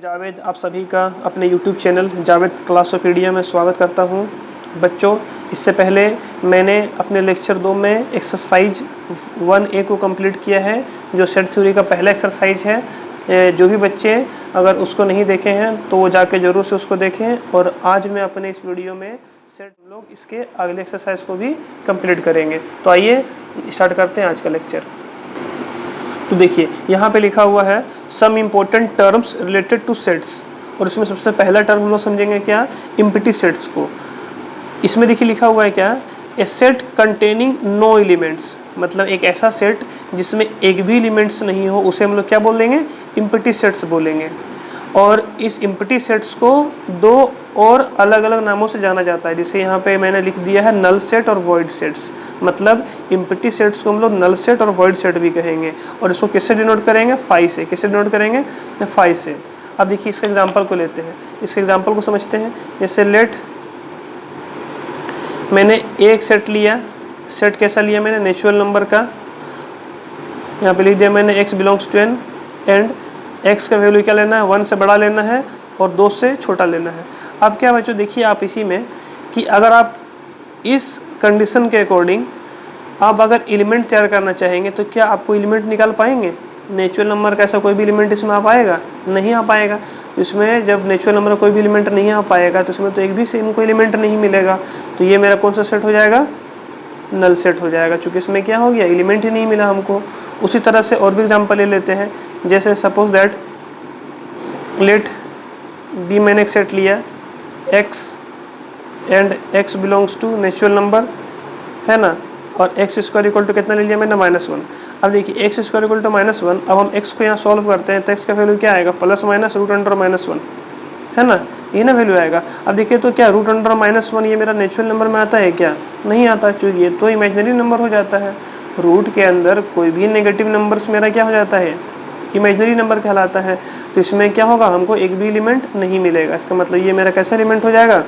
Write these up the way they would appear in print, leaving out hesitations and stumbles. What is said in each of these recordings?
जावेद आप सभी का अपने YouTube चैनल जावेद क्लासोपीडिया में स्वागत करता हूं। बच्चों, इससे पहले मैंने अपने लेक्चर 2 में एक्सरसाइज 1A को कंप्लीट किया है, जो सेट थ्योरी का पहला एक्सरसाइज है। जो भी बच्चे अगर उसको नहीं देखे हैं तो वो जाके ज़रूर से उसको देखें। और आज मैं अपने इस वीडियो में सेट लोग इसके अगले एक्सरसाइज को भी कंप्लीट करेंगे। तो आइए स्टार्ट करते हैं आज का लेक्चर। तो देखिए यहाँ पे लिखा हुआ है some important terms related to sets, और इसमें सबसे पहला टर्म हम लोग समझेंगे क्या, इम्प्टी सेट्स को। इसमें देखिए लिखा हुआ है क्या, ए सेट कंटेनिंग नो एलिमेंट्स, मतलब एक ऐसा सेट जिसमें एक भी एलिमेंट्स नहीं हो उसे हम लोग क्या बोल देंगे, इम्प्टी सेट्स बोलेंगे। और इस इम्प्टी सेट्स को दो और अलग अलग नामों से जाना जाता है, जैसे यहाँ पे मैंने लिख दिया है नल सेट और वॉइड सेट्स। मतलब इम्प्टी सेट्स को हम लोग नल सेट और वॉइड सेट भी कहेंगे। और इसको किससे डिनोट करेंगे, फाई से। किससे डिनोट करेंगे, फाई से। अब देखिए इसका एग्जाम्पल को लेते हैं, इसके एग्जाम्पल को समझते हैं। जैसे लेट मैंने एक सेट लिया, सेट कैसा लिया मैंने, नेचुरल नंबर का। यहाँ पे लिख दिया मैंने x belongs to n and x का वैल्यू क्या लेना है, 1 से बड़ा लेना है और 2 से छोटा लेना है। अब क्या बच्चों देखिए आप इसी में कि अगर आप इस कंडीशन के अकॉर्डिंग आप अगर एलिमेंट तैयार करना चाहेंगे तो क्या आपको एलिमेंट निकाल पाएंगे। नेचुरल नंबर का ऐसा कोई भी एलिमेंट इसमें आ पाएगा, नहीं आ पाएगा। तो इसमें जब नेचुरल नंबर का कोई भी एलिमेंट नहीं आ पाएगा तो इसमें तो एक भी सेम कोई एलिमेंट नहीं मिलेगा। तो ये मेरा कौन सा सेट हो जाएगा, नल सेट हो जाएगा, क्योंकि इसमें क्या हो गया, एलिमेंट ही नहीं मिला हमको। उसी तरह से और भी एग्जांपल ले लेते हैं। जैसे सपोज दैट लेट बी, मैंने एक सेट लिया x and x belongs to natural number, है ना, और एक्स स्क्वायर इक्वल टू कितना ले लिया मैंने, -1। अब देखिए एक्स स्क्वायर इक्वल टू -1, अब हम x को यहाँ सॉल्व करते हैं तो x का वैल्यू क्या आएगा, प्लस माइनस रूट अंडर -1, है ना, ये ना वैल्यू आएगा। अब देखिए तो क्या रूट अंडर -1 ये मेरा नेचुरल नंबर में आता है क्या, नहीं आता, चूंकि ये तो इमेजिनरी नंबर हो जाता है। रूट के अंदर कोई भी नेगेटिव नंबर्स मेरा क्या हो जाता है, इमेजिनरी नंबर कहलाता है। तो इसमें क्या होगा, हमको एक भी एलिमेंट नहीं मिलेगा। इसका मतलब ये मेरा कैसा एलिमेंट हो जाएगा,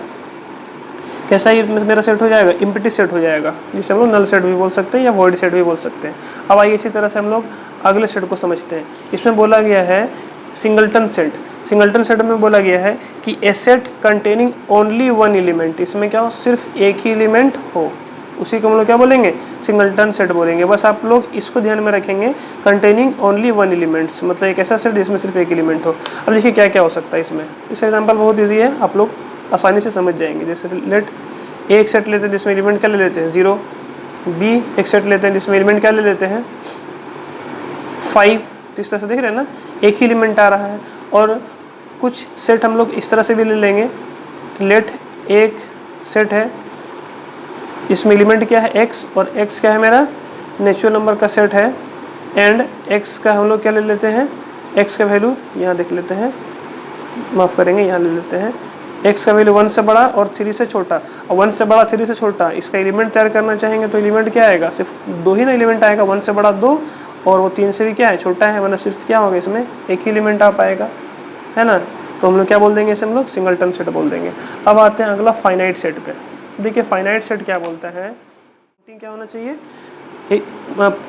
कैसा ये मेरा सेट हो जाएगा, इम्प्टी सेट हो जाएगा, जिसे हम लोग नल सेट भी बोल सकते हैं या वॉइड सेट भी बोल सकते हैं। अब आइए इसी तरह से हम लोग अगले सेट को समझते हैं। इसमें बोला गया है सिंगलटन सेट। सिंगलटन सेट में बोला गया है कि a set containing only one element, इसमें क्या हो, सिर्फ एक ही एलिमेंट हो, उसी को हम लोग क्या बोलेंगे, सिंगलटन सेट बोलेंगे। बस आप लोग इसको ध्यान में रखेंगे, कंटेनिंग ओनली वन एलिमेंट्स, मतलब एक ऐसा सेट जिसमें सिर्फ एक एलिमेंट हो। अब देखिए क्या क्या हो सकता है इसमें, इसका एग्जांपल बहुत ईजी है, आप लोग आसानी से समझ जाएंगे। जैसे लेट एक सेट लेते हैं जिसमें एलिमेंट क्या ले लेते हैं, 0। बी एक सेट लेते हैं जिसमें एलिमेंट क्या ले लेते हैं, 5। तो इस तरह से देख रहे हैं ना, एक ही एलिमेंट आ रहा है। और कुछ सेट हम लोग इस तरह से भी ले लेंगे। लेट एक सेट है जिसमें एलिमेंट क्या है, x, और x क्या है मेरा नेचुरल नंबर का सेट है। एंड x का हम लोग क्या ले लेते हैं, x का वैल्यू यहाँ देख लेते हैं, माफ़ करेंगे यहाँ ले लेते हैं, x का वैल्यू 1 से बड़ा और 3 से छोटा। और 1 से बड़ा 3 से छोटा, इसका एलिमेंट तैयार करना चाहेंगे तो एलिमेंट क्या आएगा, सिर्फ 2 ही ना एलिमेंट आएगा, 1 से बड़ा 2 और वो 3 से भी क्या है, छोटा है, मतलब सिर्फ क्या होगा, इसमें एक ही एलिमेंट आ पाएगा, है ना। तो हम लोग क्या बोल देंगे, इसे हम लोग सिंगलटन सेट बोल देंगे। अब आते हैं अगला फाइनाइट सेट पे। देखिए फाइनाइट सेट क्या बोलता है, क्या होना चाहिए,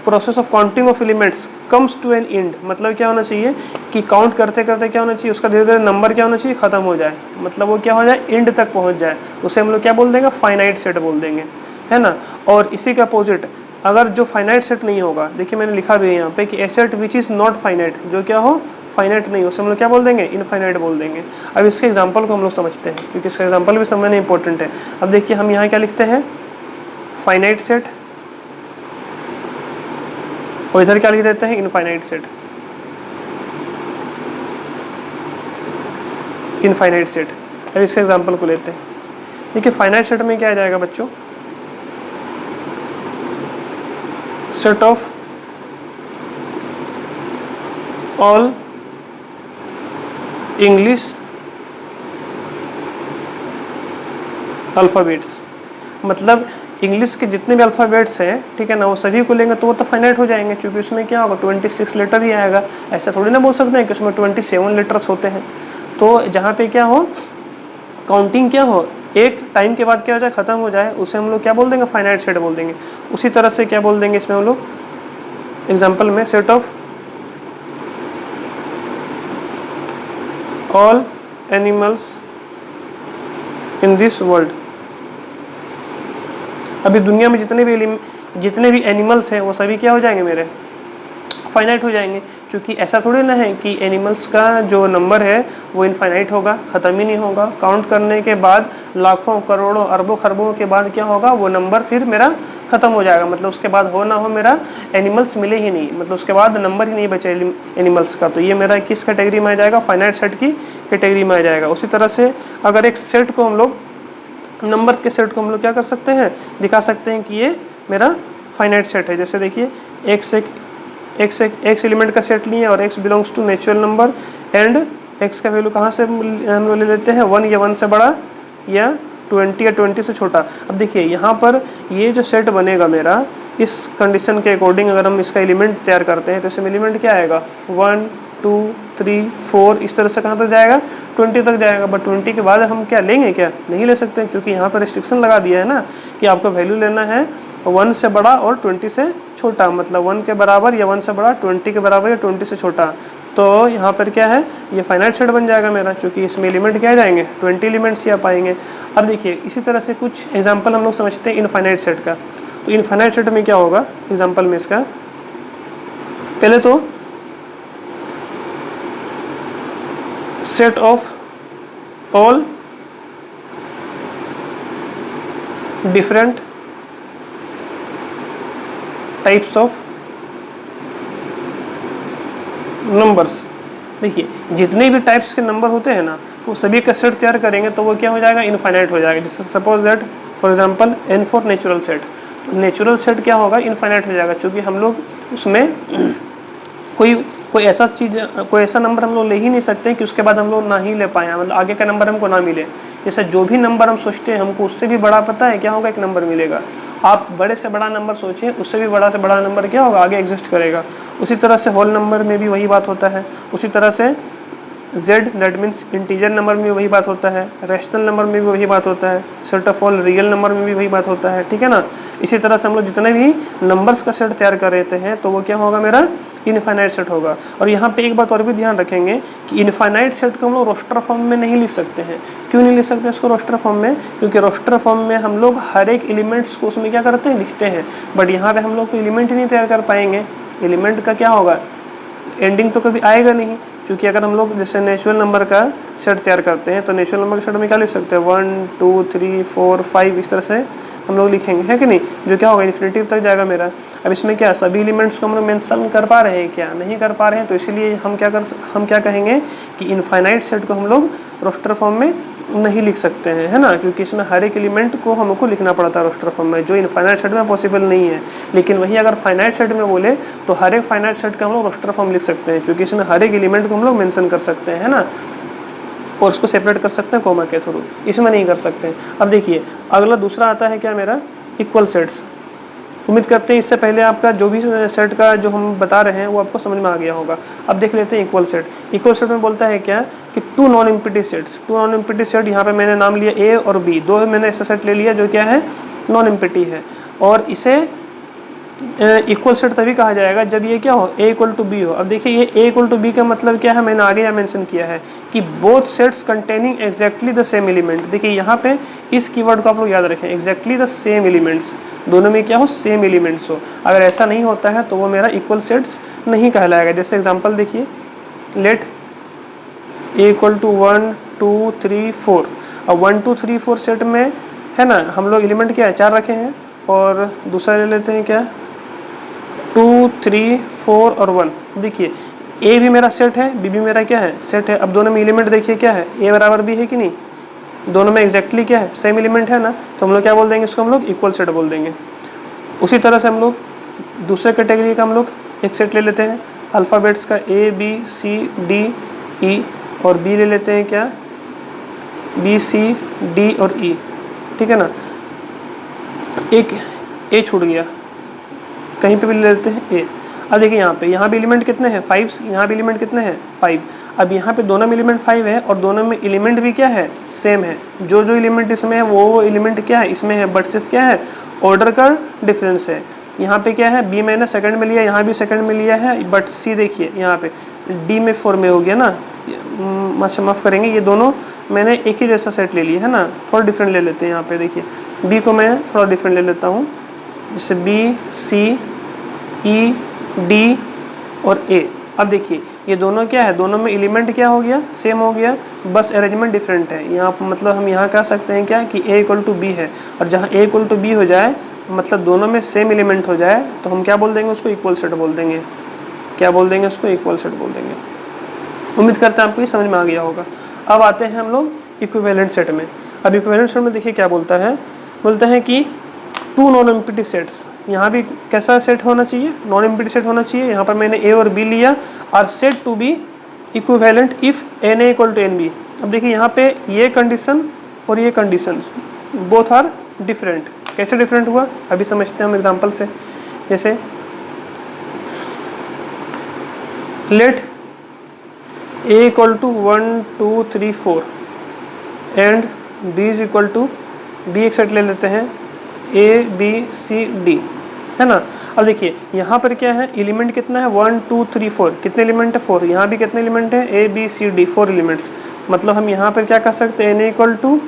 process of counting of elements comes to an end, मतलब क्या होना चाहिए कि काउंट करते करते क्या होना चाहिए, उसका धीरे धीरे नंबर क्या होना चाहिए, खत्म हो जाए, मतलब वो क्या हो जाए, एंड तक पहुंच जाए, उसे हम लोग क्या बोल देंगे, फाइनाइट सेट बोल देंगे, है ना। और इसी का अपोजिट अगर जो फाइनाइट सेट नहीं होगा, देखिए मैंने लिखा भी है यहाँ पे कि a set which is not finite, जो क्या हो, फाइनाइट नहीं हो, उसे हम लोग क्या बोल देंगे, इनफाइनाइट बोल देंगे। अब इसके एग्जाम्पल को हम लोग समझते हैं, क्योंकि इसका एग्जाम्पल भी समझना इंपॉर्टेंट है। अब देखिए हम यहाँ क्या लिखते हैं, फाइनाइट सेट, और इधर क्या लिख देते हैं, इनफाइनाइट सेट। इनफाइनाइट सेट, अब इसके एग्जाम्पल को लेते हैं। देखिए फाइनाइट सेट में क्या आ जाएगा बच्चों, set of all English alphabets, मतलब इंग्लिश के जितने भी अल्फ़ाबेट्स हैं, ठीक है ना, वो सभी को लेंगे तो वो तो फाइनाइट हो जाएंगे, क्योंकि उसमें क्या होगा, 26 लेटर ही आएगा। ऐसा थोड़ी ना बोल सकते हैं कि उसमें 27 लेटर्स होते हैं। तो जहाँ पे क्या हो, काउंटिंग क्या हो, एक टाइम के बाद क्या हो जाए, ख़त्म हो जाए, उसे हम लोग क्या बोल देंगे, फाइनाइट सेट बोल देंगे। उसी तरह से क्या बोल देंगे इसमें हम लोग, एग्जाम्पल में set of all animals in this world. अभी दुनिया में जितने भी एनिमल्स हैं वो सभी क्या हो जाएंगे मेरे, फाइनाइट हो जाएंगे। क्योंकि ऐसा थोड़ी ना है कि एनिमल्स का जो नंबर है वो इनफाइनाइट होगा, ख़त्म ही नहीं होगा। काउंट करने के बाद लाखों करोड़ों अरबों खरबों के बाद क्या होगा, वो नंबर फिर मेरा ख़त्म हो जाएगा। मतलब उसके बाद हो ना हो मेरा एनिमल्स मिले ही नहीं, मतलब उसके बाद नंबर ही नहीं बचे एनिमल्स का। तो ये मेरा किस कैटेगरी में आ जाएगा, फाइनाइट सेट की कैटेगरी में आ जाएगा। उसी तरह से अगर एक सेट को हम लोग, नंबर के सेट को हम लोग क्या कर सकते हैं, दिखा सकते हैं कि ये मेरा फाइनाइट सेट है। जैसे देखिए एक्स एलिमेंट का सेट लिए और x belongs to natural number and x का वैल्यू कहाँ से हम लोग ले लेते हैं, 1 या 1 से बड़ा या 20 या 20 से छोटा। अब देखिए यहाँ पर ये जो सेट बनेगा मेरा, इस कंडीशन के अकॉर्डिंग अगर हम इसका एलिमेंट तैयार करते हैं तो इसमें एलिमेंट क्या आएगा, 1 2 3 4, इस तरह से कहाँ तक जाएगा, 20 तक जाएगा। बट 20 के बाद हम क्या लेंगे, क्या नहीं ले सकते, क्योंकि यहाँ पर रिस्ट्रिक्शन लगा दिया है ना कि आपको वैल्यू लेना है 1 से बड़ा और 20 से छोटा। मतलब 1 के बराबर या 1 से बड़ा, 20 के बराबर या 20 से छोटा। तो यहाँ पर क्या है, ये फाइनाइट सेट बन जाएगा मेरा, क्योंकि इसमें एलिमेंट क्या जाएंगे, 20 एलिमेंट्स ही आ पाएंगे। अब देखिए इसी तरह से कुछ एग्जाम्पल हम लोग समझते हैं इनफाइनाइट सेट का। तो इनफाइनाइट सेट में क्या होगा एग्जाम्पल में इसका, पहले तो set of all different types of numbers। देखिए जितने भी टाइप्स के नंबर होते हैं ना, वो सभी का सेट तैयार करेंगे तो वो क्या हो जाएगा, इनफाइनाइट हो जाएगा। जैसे suppose that for example n for natural set, तो नेचुरल सेट क्या होगा, इनफाइनाइट हो जाएगा। क्योंकि हम लोग उसमें कोई ऐसा नंबर हम लोग ले ही नहीं सकते कि उसके बाद हम लोग ना ही ले पाए, मतलब आगे का नंबर हमको ना मिले। जैसे जो भी नंबर हम सोचते हैं हमको उससे भी बड़ा पता है क्या होगा, एक नंबर मिलेगा। आप बड़े से बड़ा नंबर सोचिए, उससे भी बड़ा से बड़ा नंबर क्या होगा, आगे एग्जिस्ट करेगा। उसी तरह से होल नंबर में भी वही बात होता है। उसी तरह से z that means integer number में वही बात होता है, रैशनल नंबर में भी वही बात होता है, set of all real number में भी वही बात होता है, ठीक है ना। इसी तरह से हम लोग जितने भी नंबर्स का सेट तैयार कर रहे हैं तो वो क्या होगा, मेरा इनफाइनाइट सेट होगा। और यहाँ पे एक बात और भी ध्यान रखेंगे कि इनफाइनाइट सेट को हम लोग रोस्टर फॉर्म में नहीं लिख सकते हैं। क्यों नहीं लिख सकते इसको रोस्टर फॉर्म में, क्योंकि रोस्टर फॉर्म में हम लोग हर एक एलिमेंट्स को उसमें क्या करते हैं, लिखते हैं। बट यहाँ पे हम लोग तो एलिमेंट ही नहीं तैयार कर पाएंगे। एलिमेंट का क्या होगा, एंडिंग तो कभी आएगा नहीं। क्योंकि अगर हम लोग जैसे नेचुरल नंबर का सेट तैयार करते हैं तो नेचुरल नंबर के सेट में क्या लिख सकते हैं, 1 2 3 4 5, इस तरह से हम लोग लिखेंगे, है कि नहीं, जो क्या होगा इन्फिनिटिव तक जाएगा मेरा। अब इसमें क्या सभी एलिमेंट्स को हम लोग मेंशन कर पा रहे हैं, क्या नहीं कर पा रहे हैं। तो इसीलिए हम क्या कहेंगे कि इनफाइनाइट सेट को हम लोग रोस्टर फॉर्म में नहीं लिख सकते हैं, है ना, क्योंकि इसमें हर एक एलिमेंट को हमको लिखना पड़ता है रोस्टर फॉर्म में, जो इनफाइनाइट सेट में पॉसिबल नहीं है। लेकिन वही अगर फाइनाइट सेट में बोले तो हर एक फाइनाइट सेट का हम लोग रोस्टर फॉर्म लिख सकते हैं, क्योंकि इसमें हर एक एलिमेंट को हम लोग मेंशन कर सकते हैं, है ना, और उसको सेपरेट कर सकते हैं कोमा के थ्रू। इसमें नहीं कर सकते। अब देखिए अगला दूसरा आता है क्या मेरा, इक्वल सेट्स। उम्मीद करते हैं इससे पहले आपका जो भी सेट का जो हम बता रहे हैं वो आपको समझ में आ गया होगा। अब देख लेते हैं इक्वल सेट। इक्वल सेट में बोलता है क्या कि two non empty sets. Two non empty set, यहाँ पे मैंने नाम लिया ए और बी, दो मैंने ऐसा सेट ले लिया जो क्या है, नॉन एम्प्टी है। और इसे इक्वल सेट तभी कहा जाएगा जब ये क्या हो, ए इक्वल टू बी हो। अब देखिए ये ए इक्वल टू बी का मतलब क्या है, मैंने आगे यहाँ मेंशन किया है कि both sets containing exactly the same element. देखिए यहाँ पे इस कीवर्ड को आप लोग याद रखें, एग्जैक्टली द सेम एलिमेंट्स, दोनों में क्या हो, सेम एलिमेंट्स हो। अगर ऐसा नहीं होता है तो वो मेरा इक्वल सेट्स नहीं कहलाएगा। जैसे एग्जाम्पल देखिए, लेट ए इक्वल टू 1 2 3 4। अब 1 2 3 4 सेट में है ना, हम लोग एलिमेंट क्या है, 4 रखे हैं। और दूसरा ले लेते हैं क्या, 2 3 4 और 1। देखिए ए भी मेरा सेट है, बी भी मेरा क्या है, सेट है। अब दोनों में एलिमेंट देखिए क्या है, ए बराबर बी है कि नहीं, दोनों में एग्जैक्टली क्या है, सेम एलिमेंट है ना। तो हम लोग क्या बोल देंगे, इसको हम लोग इक्वल सेट बोल देंगे। उसी तरह से हम लोग दूसरे कैटेगरी का हम लोग एक सेट ले लेते हैं अल्फ़ाबेट्स का, A B C D E, और बी ले लेते हैं क्या, बी सी डी और ई, ठीक है ना। एक ए छूट गया, कहीं पे भी ले लेते हैं ए। अब देखिए यहाँ भी एलिमेंट कितने हैं, 5, यहाँ भी एलिमेंट कितने हैं, 5। अब यहाँ पे दोनों में एलिमेंट 5 है और दोनों में एलिमेंट भी क्या है, सेम है। जो जो एलिमेंट इसमें है वो एलिमेंट क्या है इसमें है, बट सिर्फ क्या है, ऑर्डर का डिफरेंस है। यहाँ पे क्या है, बी मैंने सेकंड में लिया, यहाँ भी सेकंड में लिया है, बट सी देखिए यहाँ पे डी में 4 में हो गया ना, अच्छा माफ़ करेंगे, ये दोनों मैंने एक ही जैसा सेट ले लिया है ना, थोड़ा डिफरेंट ले लेते हैं। यहाँ पे देखिए बी को मैं थोड़ा डिफरेंट ले लेता हूँ, जैसे बी, सी, ई, डी और ए। अब देखिए ये दोनों क्या है, दोनों में एलिमेंट क्या हो गया, सेम हो गया, बस अरेंजमेंट डिफरेंट है। यहाँ मतलब हम यहाँ कह सकते हैं क्या कि ए इक्वल टू बी है, और जहाँ ए इक्वल टू बी हो जाए मतलब दोनों में सेम एलिमेंट हो जाए तो हम क्या बोल देंगे उसको, इक्वल सेट बोल देंगे। क्या बोल देंगे उसको, इक्वल सेट बोल देंगे। उम्मीद करते हैं आपको ये समझ में आ गया होगा। अब आते हैं हम लोग इक्विवेलेंट सेट में। अब इक्विवेलेंट सेट में देखिए क्या बोलता है, बोलते हैं कि टू नॉन एम्प्टी सेट्स, यहाँ भी कैसा सेट होना चाहिए, नॉन एम्प्टी सेट होना चाहिए। यहाँ पर मैंने ए और बी लिया, are set to be equivalent if n A equal to n B. अब देखिए यहाँ पे ये कंडीशन और ये कंडीशन बोथ आर डिफरेंट। कैसे डिफरेंट हुआ अभी समझते हैं हम एग्जांपल से। जैसे let a equal to 1 2 3 4 and b is equal to, b एक सेट ले लेते हैं, a b c d, है ना। अब देखिए यहाँ पर क्या है, एलिमेंट कितना है 1 2 3 4, कितने एलिमेंट है 4। यहाँ भी कितने एलिमेंट है a b c d, 4 elements. मतलब हम यहाँ पर क्या कर सकते हैं, n equal to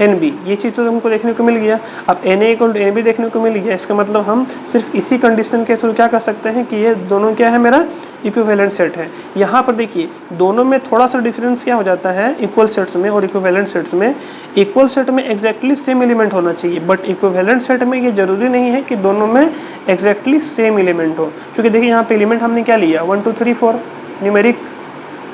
n B, ये चीज़ तो हमको देखने को मिल गया। अब n A equal to n B देखने को मिल गया, इसका मतलब हम सिर्फ इसी कंडीशन के थ्रू क्या कर सकते हैं कि ये दोनों क्या है, मेरा इक्विवेलेंट सेट है। यहाँ पर देखिए दोनों में थोड़ा सा डिफरेंस क्या हो जाता है इक्वल सेट्स में और इक्विवेलेंट सेट्स में। इक्वल सेट में एग्जैक्टली सेम एलिमेंट होना चाहिए, बट इक्विवेलेंट सेट में ये जरूरी नहीं है कि दोनों में एग्जैक्टली सेम एलिमेंट हो। क्योंकि देखिए यहाँ पे एलिमेंट हमने क्या लिया 1 2 3 4 न्यूमेरिक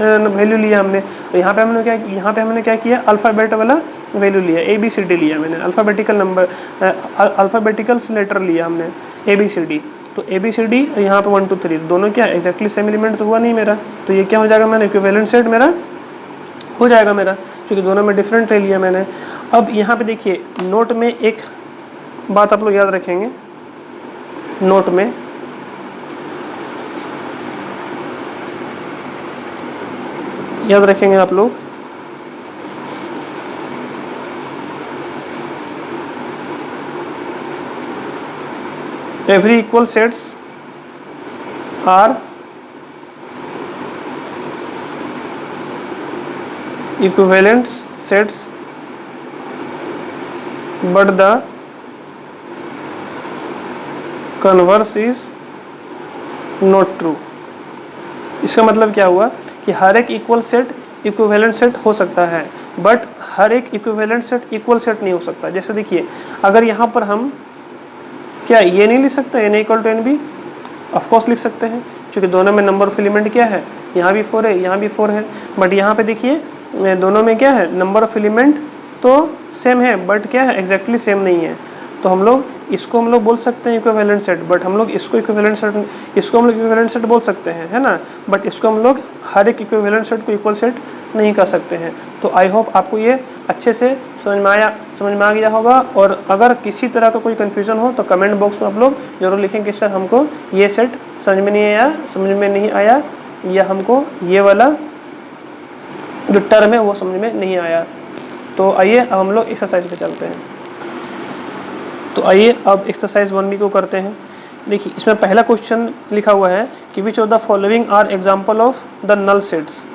वैल्यू लिया हमने, और यहाँ पे हमने क्या किया, अल्फ़ाबेट वाला वैल्यू लिया, ए बी सी डी लिया मैंने, अल्फ़ाबेटिकल नंबर, अल्फ़ाबेटिकल लेटर लिया हमने ए बी सी डी। तो ए बी सी डी यहाँ पे 1 2 3 दोनों क्या एग्जैक्टली सेम एलिमेंट तो हुआ नहीं मेरा, तो ये क्या हो जाएगा, मैंने इक्विवेलेंट सेट मेरा हो जाएगा मेरा, क्योंकि दोनों में डिफरेंट ले लिया मैंने। अब यहाँ पे देखिए नोट में एक बात आप लोग याद रखेंगे, नोट में याद रखेंगे आप लोग, every equal sets are equivalent sets but the converse is not true. इसका मतलब क्या हुआ कि हर एक इक्वल सेट इक्विवेलेंट सेट हो सकता है, बट हर एक इक्विवेलेंट सेट इक्वल सेट नहीं हो सकता। जैसे देखिए अगर यहाँ पर हम क्या ये नहीं लिख सकते n equal to n B, of course लिख सकते हैं, क्योंकि दोनों में नंबर ऑफ एलिमेंट क्या है, यहाँ भी 4 है यहाँ भी 4 है। बट यहाँ पे देखिए दोनों में क्या है, नंबर ऑफ एलिमेंट तो सेम है बट क्या है एग्जैक्टली सेम नहीं है। तो हम लोग इसको हम लोग बोल सकते हैं इक्विवेलेंट सेट, बट हम लोग इसको इक्विवेलेंट सेट बोल सकते हैं, है ना। बट इसको हम लोग हर एक इक्विवेलेंट सेट को इक्वल सेट नहीं कर सकते हैं। तो आई होप आपको ये अच्छे से समझ में आ गया होगा। और अगर किसी तरह का कोई कन्फ्यूज़न हो तो कमेंट बॉक्स में आप लोग जरूर लिखें कि सर हमको ये सेट समझ में नहीं आया या हमको ये वाला जो टर्म है वो समझ में नहीं आया। तो आइए अब हम लोग एक्सरसाइज पे चलते हैं। तो आइए अब एक्सरसाइज 1B को करते हैं। देखिए इसमें पहला क्वेश्चन लिखा हुआ है कि which of the following are example of the null sets.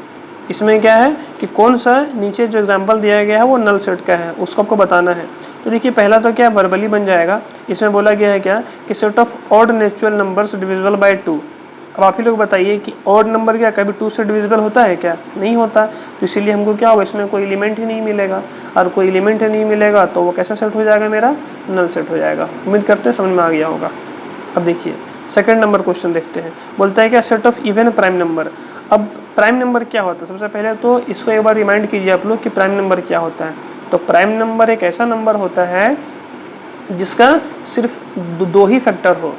इसमें क्या है कि कौन सा नीचे जो एग्जाम्पल दिया गया है वो नल सेट का है, उसको आपको बताना है। तो देखिए पहला तो क्या वर्बली बन जाएगा। इसमें बोला गया है क्या कि set of odd natural numbers divisible by 2। अब आप ही लोग बताइए कि ऑड नंबर क्या कभी 2 से डिविजिबल होता है क्या, नहीं होता। तो इसीलिए हमको क्या होगा, इसमें कोई एलिमेंट ही नहीं मिलेगा, और कोई एलिमेंट ही नहीं मिलेगा तो वो कैसा सेट हो जाएगा, मेरा नल सेट हो जाएगा। उम्मीद करते हैं समझ में आ गया होगा। अब देखिए सेकंड नंबर क्वेश्चन देखते हैं। बोलता है क्या set of even prime number. अब प्राइम नंबर क्या होता है, सबसे पहले तो इसको एक बार रिमाइंड कीजिए आप लोग कि प्राइम नंबर क्या होता है। तो प्राइम नंबर एक ऐसा नंबर होता है जिसका सिर्फ 2 ही फैक्टर हो,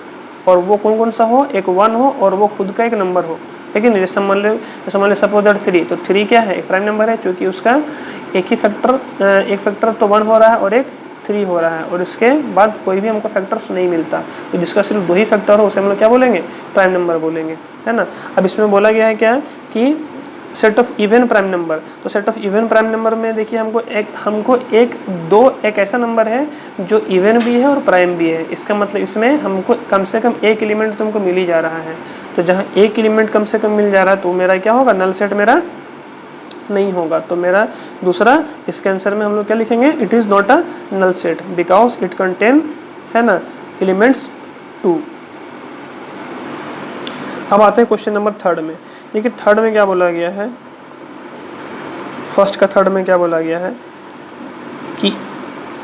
और वो कौन कौन सा हो, एक 1 हो और वो खुद का एक नंबर हो, लेकिन जैसे मान लो सपोज दैट 3, तो 3 क्या है, एक प्राइम नंबर है, क्योंकि उसका एक फैक्टर तो 1 हो रहा है और एक 3 हो रहा है, और इसके बाद कोई भी हमको फैक्टर्स नहीं मिलता। तो जिसका सिर्फ 2 ही फैक्टर हो उसे हम लोग क्या बोलेंगे, प्राइम नंबर बोलेंगे, है ना। अब इसमें बोला गया है क्या कि set of even prime number. तो set of even prime number में देखिए हमको एक ऐसा नंबर है जो इवन भी है और प्राइम भी है। इसका मतलब इसमें हमको कम से कम एक एलिमेंट तो हमको मिल ही जा रहा है। तो जहाँ एक एलिमेंट कम से कम मिल जा रहा है तो मेरा क्या होगा, नल सेट मेरा नहीं होगा। तो मेरा दूसरा, इसके आंसर में हम लोग क्या लिखेंगे, it is not a null set because it contain, है ना, एलिमेंट्स 2। अब आते हैं क्वेश्चन नंबर 3 में। देखिए थर्ड में क्या बोला गया है, फर्स्ट का थर्ड में क्या बोला गया है कि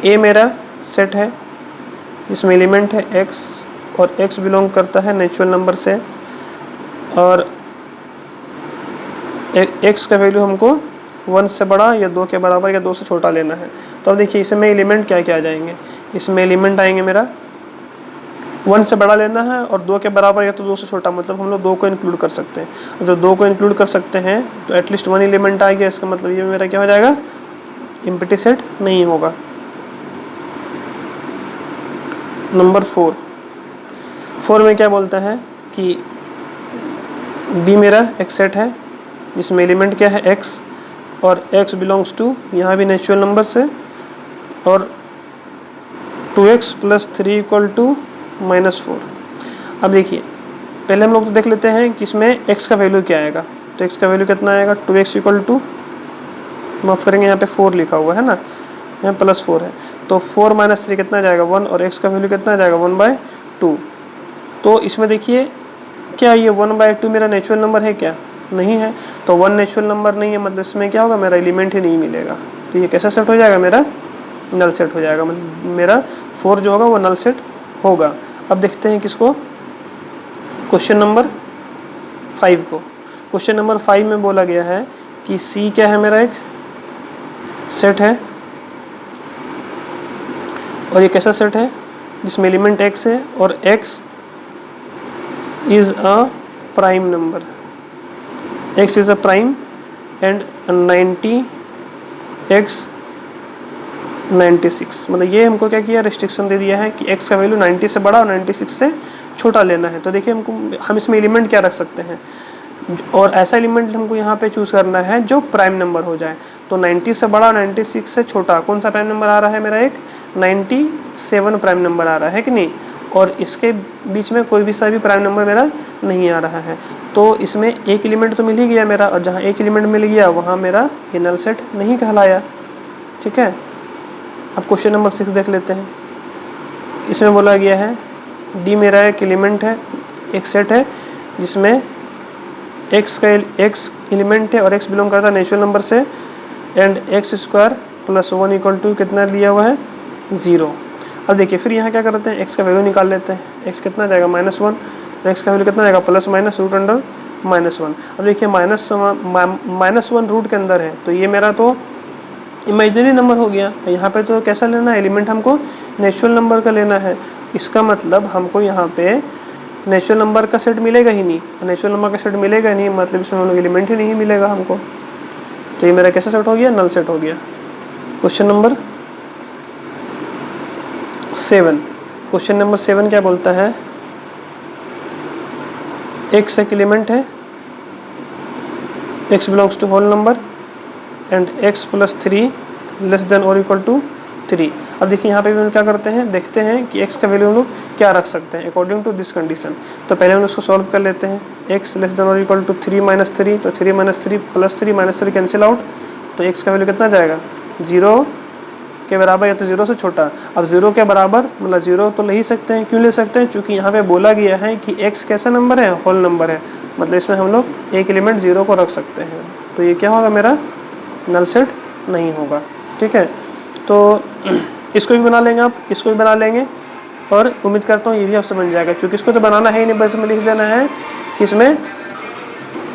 ए मेरा सेट है जिसमें एलिमेंट है x और x बिलोंग करता है नेचुरल नंबर से, और x का वैल्यू हमको 1 से बड़ा या 2 के बराबर या 2 से छोटा लेना है। तो अब देखिए इसमें एलिमेंट क्या क्या आ जाएंगे, इसमें एलिमेंट आएंगे मेरा 1 से बड़ा लेना है और 2 के बराबर या तो 2 से छोटा, मतलब हम लोग 2 को इंक्लूड कर सकते हैं। अब जब 2 को इंक्लूड कर सकते हैं तो एटलीस्ट 1 एलिमेंट आ गया, इसका मतलब ये मेरा क्या हो जाएगा, एम्प्टी सेट नहीं होगा। नंबर 4 में क्या बोलता है कि बी मेरा एक सेट है जिसमें एलिमेंट क्या है x और x बिलोंग्स टू, यहाँ भी नेचुरल नंबर से, और 2x + 3 = -4। अब देखिए पहले हम लोग तो देख लेते हैं कि इसमें x का वैल्यू क्या आएगा। तो x का वैल्यू कितना आएगा, 2x = माफ़ करेंगे यहाँ पे 4 लिखा हुआ है ना, यहाँ +4 है, तो 4 - 3 कितना जाएगा 1, और x का वैल्यू कितना जाएगा 1/2। तो इसमें देखिए क्या ये 1/2 मेरा नेचुरल नंबर है क्या, नहीं है। तो 1 नेचुरल नंबर नहीं है, मतलब इसमें क्या होगा, मेरा एलिमेंट ही नहीं मिलेगा। तो ये कैसा सेट हो जाएगा, मेरा नल सेट हो जाएगा, मतलब मेरा 4 जो होगा वो नल सेट होगा। अब देखते हैं किसको, क्वेश्चन नंबर 5 को। क्वेश्चन नंबर 5 में बोला गया है कि C क्या है, मेरा एक सेट है, और ये कैसा सेट है जिसमें एलिमेंट x है और x is a prime number, x is a prime and 90 x 96, मतलब ये हमको क्या किया, रिस्ट्रिक्शन दे दिया है कि x का वैल्यू 90 से बड़ा और 96 से छोटा लेना है। तो देखिए हम इसमें एलिमेंट क्या रख सकते हैं, और ऐसा एलिमेंट हमको यहाँ पे चूज़ करना है जो प्राइम नंबर हो जाए। तो 90 से बड़ा 96 से छोटा कौन सा प्राइम नंबर आ रहा है, मेरा एक 97 प्राइम नंबर आ रहा है कि नहीं, और इसके बीच में कोई भी सा भी प्राइम नंबर मेरा नहीं आ रहा है। तो इसमें एक एलिमेंट तो मिल ही गया मेरा, और जहाँ एक एलिमेंट मिल गया वहाँ मेरा ये नल सेट नहीं कहलाया। ठीक है, अब क्वेश्चन नंबर 6 देख लेते हैं। इसमें बोला गया है डी मेरा एक एलिमेंट है, एक सेट है जिसमें x एलिमेंट है और x बिलोंग करता है नेचुरल नंबर से, एंड x² + 1 = कितना दिया हुआ है 0। अब देखिए फिर यहाँ क्या करते हैं, x का वैल्यू निकाल लेते हैं। x कितना जाएगा -1, और x का वैल्यू कितना जाएगा ±√1। अब देखिए -1 रूट के अंदर है, तो ये मेरा तो इमेजिनरी नंबर हो गया। यहाँ पे तो कैसा लेना है, एलिमेंट हमको नेचुरल नंबर का लेना है। इसका मतलब हमको यहाँ पे नेचुरल नंबर का सेट मिलेगा ही नहीं, नेचुरल नंबर का सेट मिलेगा नहीं, मतलब इसमें हम लोग एलिमेंट ही नहीं मिलेगा हमको। तो ये मेरा कैसा सेट हो गया, नल सेट हो गया। क्वेश्चन नंबर 7, क्वेश्चन नंबर 7 क्या बोलता है, x एक एलिमेंट है, x belongs to whole number and x + 3 <= 3। अब देखिए यहाँ पे भी हम क्या करते हैं, देखते हैं कि x का वैल्यू हम लोग क्या रख सकते हैं अकॉर्डिंग टू दिस कंडीशन। तो पहले हम उसको सॉल्व कर लेते हैं। x <= 3 - 3, तो 3 - 3 + 3 - 3 कैंसिल आउट, तो x का वैल्यू कितना जाएगा 0 के बराबर या तो 0 से छोटा। अब 0 के बराबर मतलब 0 तो ले ही सकते हैं, क्यों ले सकते हैं, क्योंकि यहाँ पे बोला गया है कि x कैसा नंबर है, होल नंबर है, मतलब इसमें हम लोग एक एलिमेंट 0 को रख सकते हैं। तो ये क्या होगा, मेरा नल सेट नहीं होगा। ठीक है, तो इसको भी बना लेंगे आप, इसको भी बना लेंगे, और उम्मीद करता हूँ ये भी आपसे बन जाएगा, क्योंकि इसको तो बनाना है ही नहीं, बस इसमें लिख देना है कि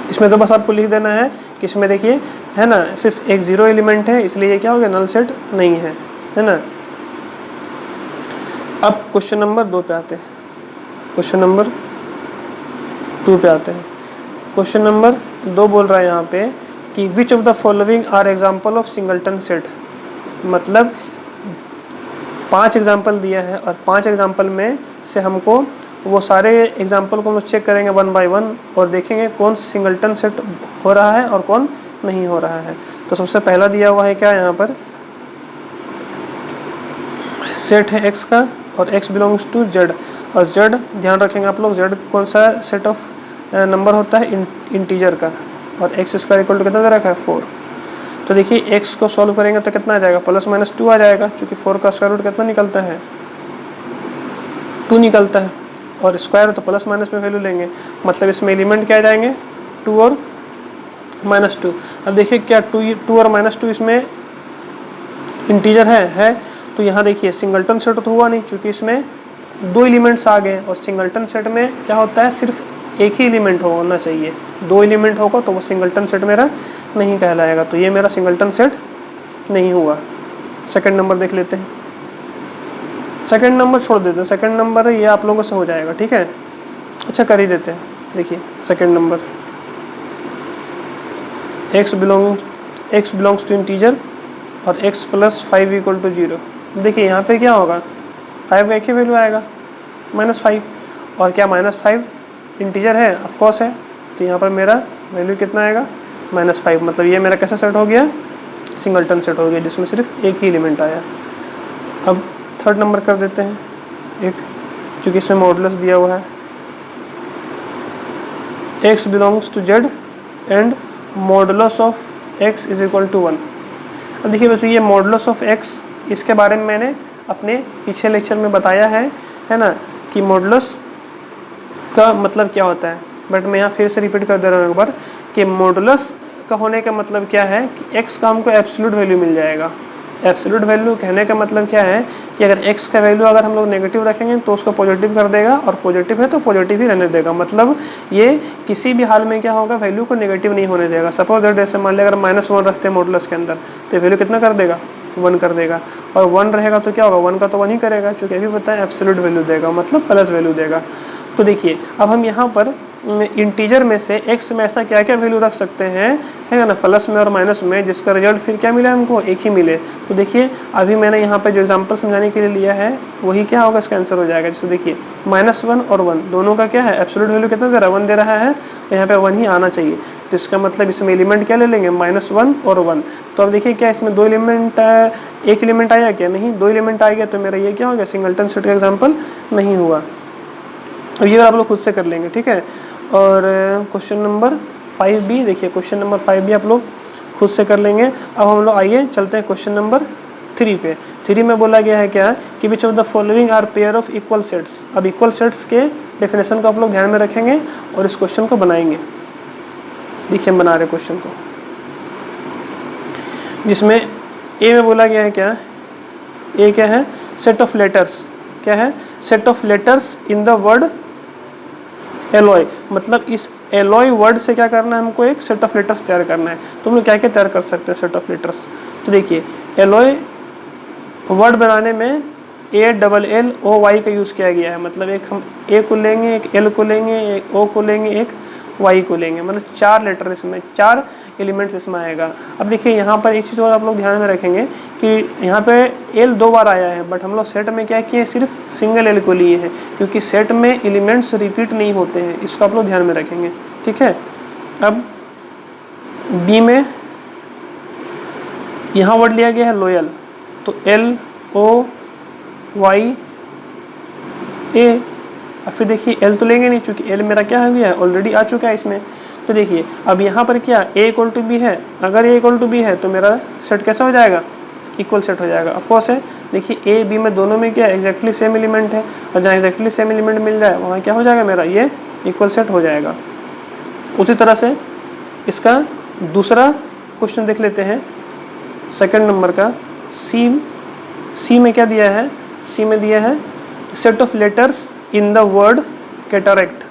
इसमें तो बस आपको लिख देना है कि इसमें देखिए है ना सिर्फ एक 0 एलिमेंट है, इसलिए ये क्या हो गया, नल सेट नहीं है ना। अब क्वेश्चन नंबर 2 पे आते हैं, क्वेश्चन नंबर 2 पे आते हैं। क्वेश्चन नंबर 2 बोल रहा है यहाँ पे कि which of the following are example of singleton set, मतलब 5 एग्जाम्पल दिया है और 5 एग्जाम्पल में से हमको वो सारे एग्जाम्पल को हम चेक करेंगे 1 बाय 1 और देखेंगे कौन सिंगलटन सेट हो रहा है और कौन नहीं हो रहा है। तो सबसे पहला दिया हुआ है क्या, यहाँ पर सेट है x का और x बिलोंग्स टू z, और z ध्यान रखेंगे आप लोग, z कौन सा सेट ऑफ नंबर होता है, इंटीजर का, और x² = कितना दे रखा है 4। तो देखिए x को सॉल्व करेंगे तो कितना आ जाएगा, प्लस माइनस 2 आ जाएगा, क्योंकि 4 का स्क्वायर रूट कितना निकलता है, 2 निकलता है, और स्क्वायर तो प्लस माइनस में वैल्यू लेंगे, मतलब इसमें एलिमेंट क्या आ जाएंगे, 2 और -2। अब देखिए क्या 2 और -2 इसमें इंटीजर है, तो यहाँ देखिए सिंगलटन सेट तो हुआ नहीं, क्योंकि इसमें 2 एलिमेंट्स आ गए, और सिंगलटन सेट में क्या होता है, सिर्फ एक ही एलिमेंट होना चाहिए, 2 एलिमेंट होगा तो वो सिंगलटन सेट मेरा नहीं कहलाएगा, तो ये मेरा सिंगलटन सेट नहीं हुआ। सेकंड नंबर देख लेते हैं, सेकंड नंबर छोड़ देते हैं, सेकंड नंबर ये आप लोगों से हो जाएगा, ठीक है, अच्छा कर ही देते हैं। देखिए second number, x belongs to integer और x प्लस 5 इक्वल टू 0। देखिए यहाँ पे क्या होगा, 5 का एक ही वैल्यू आएगा -5, और क्या -5 इंटीजर है, ऑफकोर्स है, तो यहाँ पर मेरा वैल्यू कितना आएगा, -5, मतलब ये मेरा कैसा सेट हो गया, सिंगलटन सेट हो गया, जिसमें सिर्फ एक ही एलिमेंट आया। अब थर्ड नंबर कर देते हैं एक, चूँकि इसमें मॉडुलस दिया हुआ है, x belongs to z and modulus of x is equal to 1। अब देखिए बच्चों, ये मॉडुलस ऑफ x, इसके बारे में मैंने अपने पिछले लेक्चर में बताया है ना, कि मॉडुलस का मतलब क्या होता है, बट मैं यहाँ फिर से रिपीट कर दे रहा हूँ एक बार, कि मॉडुलस का होने का मतलब क्या है कि x का हमको एब्सोल्यूट वैल्यू मिल जाएगा। एब्सोल्यूट वैल्यू कहने का मतलब क्या है कि अगर x का वैल्यू अगर हम लोग नेगेटिव रखेंगे तो उसको पॉजिटिव कर देगा, और पॉजिटिव है तो पॉजिटिव ही रहने देगा, मतलब ये किसी भी हाल में क्या होगा, वैल्यू को नेगेटिव नहीं होने देगा। सपोज दैट जैसे मान लिया अगर -1 रखते हैं मॉडुलस के अंदर, तो वैल्यू कितना कर देगा, 1 कर देगा, और 1 रहेगा तो क्या होगा, 1 का तो 1 ही करेगा, चूँकि अभी पता है एब्सोल्यूट वैल्यू देगा, मतलब प्लस वैल्यू देगा। तो देखिए अब हम यहाँ पर इंटीजर में से x में ऐसा क्या क्या वैल्यू रख सकते हैं, है ना, प्लस में और माइनस में, जिसका रिजल्ट फिर क्या मिला हमको, एक ही मिले। तो देखिए अभी मैंने यहाँ पे जो एग्जांपल समझाने के लिए लिया है वही क्या होगा, इसका आंसर हो जाएगा। जैसे देखिए -1 और 1 दोनों का क्या है, एब्सोल्यूट वैल्यू कितना दे रहा है, 1 दे रहा है, तो यहाँ पे 1 ही आना चाहिए, तो इसका मतलब इसमें एलिमेंट क्या ले लेंगे, -1 और 1। तो अब देखिए क्या इसमें 2 एलिमेंट, एक एलिमेंट आया क्या, नहीं, 2 एलिमेंट आ गया, तो मेरा ये क्या हो गया, सिंगलटन सेट का एग्जाम्पल नहीं हुआ। अब ये आप लोग खुद से कर लेंगे, ठीक है। और क्वेश्चन नंबर 5B, देखिए क्वेश्चन नंबर 5B आप लोग खुद से कर लेंगे। अब हम लोग आइए चलते हैं क्वेश्चन नंबर 3 पे। 3 में बोला गया है क्या, कि which of the following are pair of equal sets. अब इक्वल सेट्स के डेफिनेशन को आप लोग ध्यान में रखेंगे और इस क्वेश्चन को बनाएंगे। देखिए हम बना रहे क्वेश्चन को, जिसमें ए में बोला गया है क्या, ए क्या है, सेट ऑफ लेटर्स, क्या है, set of letters in the word alloy, मतलब इस एलॉय वर्ड से क्या करना है, हमको एक सेट ऑफ लेटर्स तैयार करना है। तो हम लोग क्या क्या तैयार कर सकते हैं सेट ऑफ लेटर्स। तो देखिए एलॉय वर्ड बनाने में ALLOY का यूज़ किया गया है, मतलब एक हम ए को लेंगे, एक एल को लेंगे, एक ओ को लेंगे, एक वाई को लेंगे, मतलब 4 लेटर इसमें, 4 एलिमेंट्स इसमें आएगा। अब देखिए यहाँ पर एक चीज़ और आप लोग ध्यान में रखेंगे कि यहाँ पे एल 2 बार आया है, बट हम लोग सेट में क्या किए, सिर्फ सिंगल एल को लिए हैं, क्योंकि सेट में एलिमेंट्स रिपीट नहीं होते हैं, इसको आप लोग ध्यान में रखेंगे, ठीक है। अब बी में यहाँ वर्ड लिया गया है लॉयल, तो LOY A। अब फिर देखिए एल तो लेंगे नहीं, चूंकि एल मेरा क्या हो गया है, ऑलरेडी आ चुका है इसमें। तो देखिए अब यहाँ पर क्या A = B है, अगर A = B है तो मेरा सेट कैसा हो जाएगा, इक्वल सेट हो जाएगा, ऑफकोर्स है। देखिए A B में दोनों में क्या एग्जैक्टली सेम एलिमेंट है, और जहाँ एग्जैक्टली सेम एलिमेंट मिल जाए वहाँ क्या हो जाएगा, मेरा ये इक्वल सेट हो जाएगा। उसी तरह से इसका दूसरा क्वेश्चन देख लेते हैं, सेकंड नंबर का। सी में क्या दिया है, सी में दिया है set of letters in the word cataract.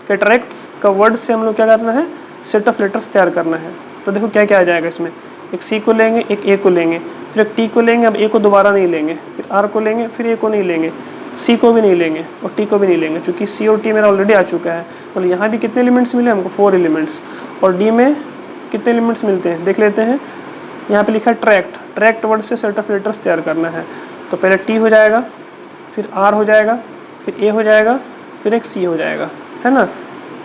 Cataracts का वर्ड से हम लोग क्या करना है, सेट ऑफ लेटर्स तैयार करना है। तो देखो क्या क्या आ जाएगा इसमें, एक सी को लेंगे, एक ए को लेंगे, फिर एक टी को लेंगे, अब ए को दोबारा नहीं लेंगे, फिर आर को लेंगे, फिर ए को नहीं लेंगे, सी को भी नहीं लेंगे और टी को भी नहीं लेंगे, क्योंकि सी और टी मेरा ऑलरेडी आ चुका है। और यहाँ भी कितने एलिमेंट्स मिले हमको, 4 एलिमेंट्स। और डी में कितने एलिमेंट्स मिलते हैं देख लेते हैं, यहाँ पे लिखा है ट्रैक्ट वर्ड से सेट ऑफ लेटर्स तैयार करना है। तो पहले टी हो जाएगा, फिर आर हो जाएगा, फिर ए हो जाएगा, फिर एक सी हो जाएगा, है ना।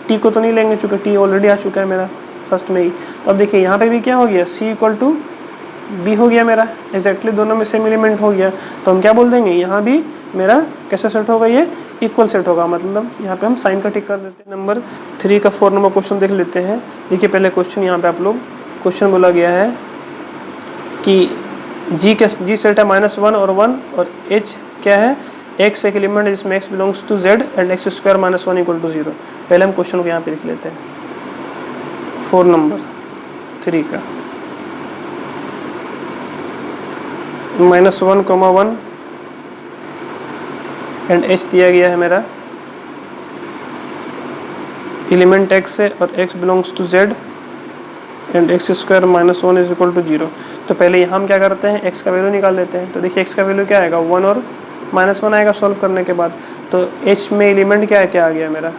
टी को तो नहीं लेंगे चूँकि टी ऑलरेडी आ चुका है मेरा फर्स्ट में ही। तो अब देखिए यहाँ पे भी क्या हो गया, C = B हो गया मेरा, एग्जैक्टली दोनों में सेम एलिमेंट हो गया। तो हम क्या बोल देंगे, यहाँ भी मेरा कैसा सेट होगा, ये इक्वल सेट होगा, मतलब यहाँ पे हम साइन का टिक कर देते हैं। नंबर 3 का 4 नंबर क्वेश्चन देख लेते हैं। देखिए पहले क्वेश्चन यहाँ पे आप लोग, क्वेश्चन बोला गया है कि जी सेट है -1 और 1, और H क्या है, x एक एलिमेंट है जिसमें x belongs to z and x square -1 equal to 0। पहले हम क्वेश्चन को यहाँ पे लिख लेते हैं 4 नंबर 3 का। -1, 1 एंड h दिया गया है मेरा, एलिमेंट x है और x belongs to z and x square -1 is equal to 0। तो पहले यहाँ हम क्या करते हैं, x का वैल्यू निकाल लेते हैं। तो देखिए x का वैल्यू क्या आएगा, 1 और -1 आएगा सॉल्व करने के बाद। तो h में एलिमेंट क्या है, क्या आ गया मेरा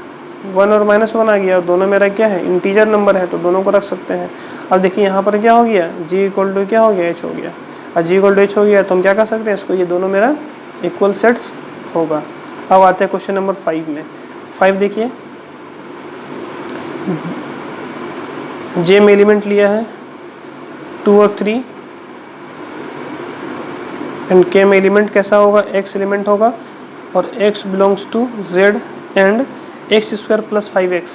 1 और -1 आ गया, और दोनों मेरा क्या है, इंटीजर नंबर है, तो दोनों को रख सकते हैं। अब देखिए यहाँ पर क्या हो गया, g इक्वल टू क्या हो गया, h हो गया। और g इक्वल टू h हो गया तो हम क्या कर सकते हैं इसको, ये दोनों मेरा इक्वल सेट्स होगा। अब आते हैं क्वेश्चन नंबर 5 में। 5 देखिए, J में एलिमेंट लिया है 2 और 3 एंड K में एलिमेंट कैसा होगा, X एलिमेंट होगा और X belongs to Z and x square plus 5x।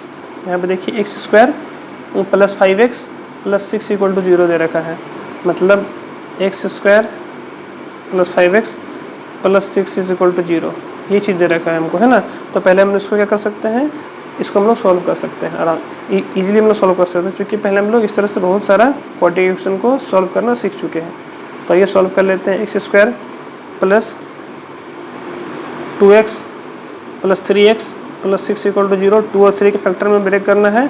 यहाँ पे देखिए x square plus 5x plus 6 equal to 0 दे रखा है, मतलब x square plus 5x plus 6 is equal to 0, ये चीज़ दे रखा है हमको, है ना। तो पहले हम इसको क्या कर सकते हैं, इसको हम लोग सॉल्व कर सकते हैं आराम इजीली हम लोग सॉल्व कर सकते हैं, क्योंकि पहले हम लोग इस तरह से बहुत सारा क्वाड्रेटिक इक्वेशन को सॉल्व करना सीख चुके हैं। तो ये सॉल्व कर लेते हैं, x square plus 2x plus 3x plus 6 equal to 0, 2 और 3 के फैक्टर में ब्रेक करना है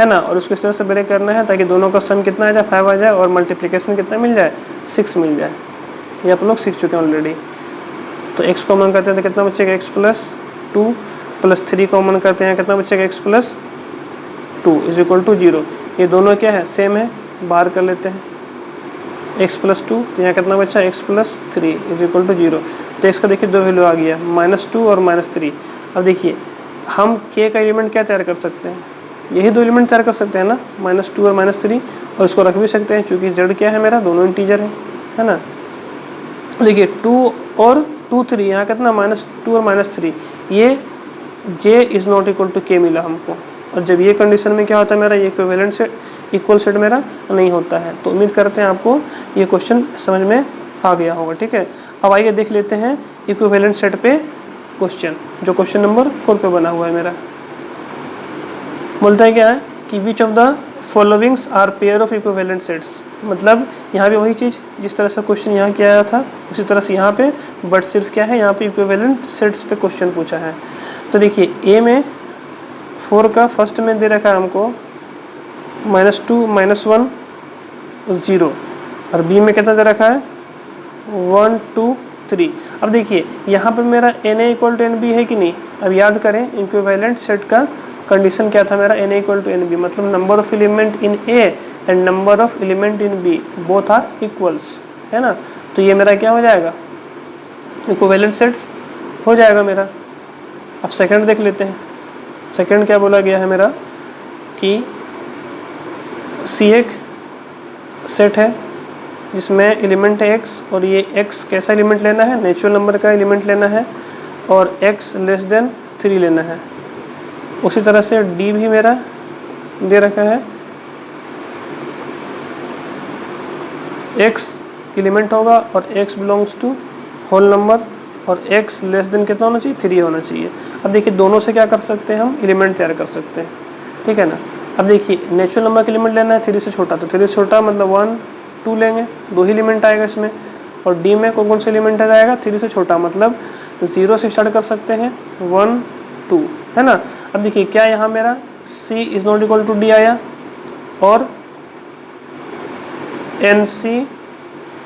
ना, और उसको इस तरह से ब्रेक करना है ताकि दोनों का सम कितना आ जाए, 5 आ जाए, और मल्टीप्लिकेशन कितना मिल जाए, 6 मिल जाए। ये आप लोग सीख चुके हैं ऑलरेडी। तो x कॉमन करते हैं तो कितना बचेगा, x प्लस 2 प्लस 3 कॉमन करते हैं कितना बचेगा, x plus 2 is equal to 0। ये दोनों क्या है, सेम है, बाहर कर लेते हैं x प्लस 2, तो यहाँ कितना बचा, x plus 3 is equal to 0। तो x का देखिए दो वैल्यू आ गया, -2 और -3। अब देखिए हम k का एलिमेंट क्या तैयार कर सकते हैं, यही दो एलिमेंट तैयार कर सकते हैं ना, -2 और -3, और इसको रख भी सकते हैं क्योंकि z क्या है मेरा, दोनों इंटीजर है ना। देखिए 2 और 2 3, यहाँ कितना -2 और -3, ये j is not equal to k मिला हमको। और जब ये कंडीशन में क्या होता है मेरा, ये इक्विवेलेंट सेट इक्वल सेट मेरा नहीं होता है। तो उम्मीद करते हैं आपको ये क्वेश्चन समझ में आ गया होगा, ठीक है। अब आइए देख लेते हैं इक्विवेलेंट सेट पे क्वेश्चन, जो क्वेश्चन नंबर 4 पे बना हुआ है मेरा। बोलता है क्या है कि which of the followings are pair of equivalent sets, मतलब यहाँ पे वही चीज़ जिस तरह से क्वेश्चन यहाँ किया आया था उसी तरह से यहाँ पे, बट सिर्फ क्या है यहाँ पे इक्विवेलेंट सेट्स पे क्वेश्चन पूछा है। तो देखिए ए में 4 का फर्स्ट में दे रखा है हमको -2 -1 0, और बी में कितना दे रखा है 1 2 3। अब देखिए यहाँ पर मेरा na इक्वल टू nb है कि नहीं। अब याद करें इक्विवेलेंट सेट का कंडीशन क्या था मेरा, na इक्वल टू nb, मतलब number of element in a and number of element in b both are equals, है ना। तो ये मेरा क्या हो जाएगा, इक्विवेलेंट सेट्स हो जाएगा मेरा। अब सेकंड देख लेते हैं। सेकंड क्या बोला गया है मेरा कि C एक सेट है जिसमें एलिमेंट है x, और ये x कैसा एलिमेंट लेना है, नेचुरल नंबर का एलिमेंट लेना है, और x लेस देन 3 लेना है। उसी तरह से D भी मेरा दे रखा है, x एलिमेंट होगा और x belongs to whole number, और x लेस देन कितना होना चाहिए, 3 होना चाहिए। अब देखिए दोनों से क्या कर सकते हैं, हम एलिमेंट तैयार कर सकते हैं, ठीक है ना। अब देखिए नेचुरल नंबर का एलिमेंट लेना है 3 से छोटा, तो 3 से छोटा मतलब 1 2 लेंगे, 2 ही एलिमेंट आएगा इसमें। और D में कौन कौन से एलिमेंट आ जाएगा, 3 से छोटा मतलब 0 से स्टार्ट कर सकते हैं 1 2, है ना। अब देखिए क्या यहाँ मेरा C is not equal to D आया, और NC